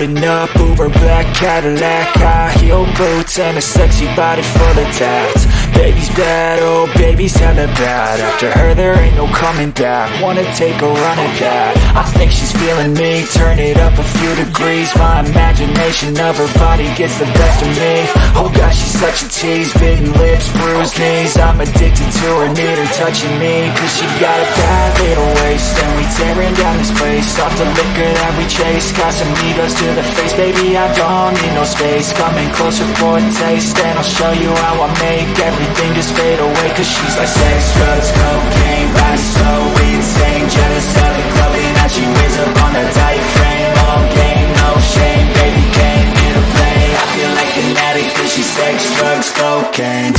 Riding up Uber black Cadillac, high heel boots and a sexy body full of tats. Baby's bad, oh baby's hella bad. After her there ain't no coming back. Wanna take a run at that. I think she's feeling me, turn it up a few degrees. My imagination of her body gets the best of me. Oh gosh, she's such a tease, bitten lips, bruised knees. I'm addicted to her, need her touching me. Cause she got a bad little waist, and we tearing down this place. Off the liquor that we chase, got some egos to the face. Baby, I don't need no space, coming closer for a taste. And I'll show you how I make everything just fade away. Cause she's like sex, drugs, cocaine, body so insane. Jealous of the clothing that she wears up on a tight frame. All game, no shame, baby came here to play. I feel like an addict cause she's sex, drugs, cocaine.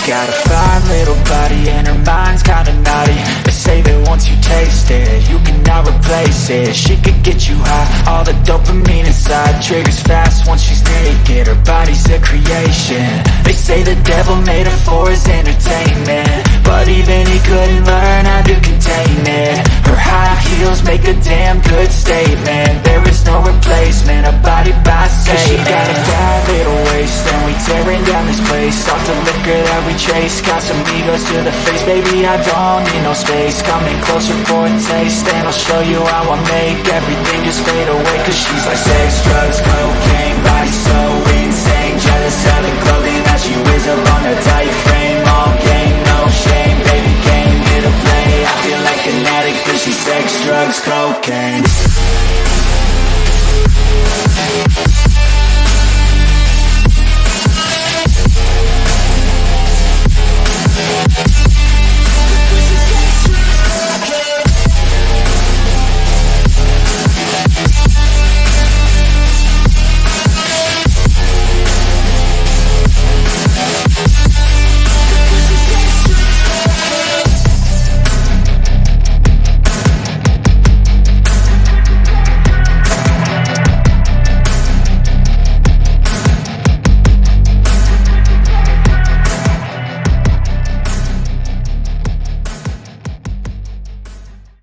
Got a fine little body and her mind's kinda naughty. They say that once you taste it, you cannot replace it. She could get you high, all the dopamine inside triggers fast once she's naked. Her body's a creation. They say the devil made her for his entertainment, but even he couldn't learn how to contain it. Her high heels make a damn good statement. There is no replacement, a body by Satan. She got a bad little waist, and we tearing down this place. Off the liquor that we chase, got some egos to the face. Baby, I don't need no space, coming closer for a taste. And I'll show you how I make everything just fade away. Cause she's like sex, drugs, cocaine, body so insane. Jealous of the clothing that she wears up on her tight frame.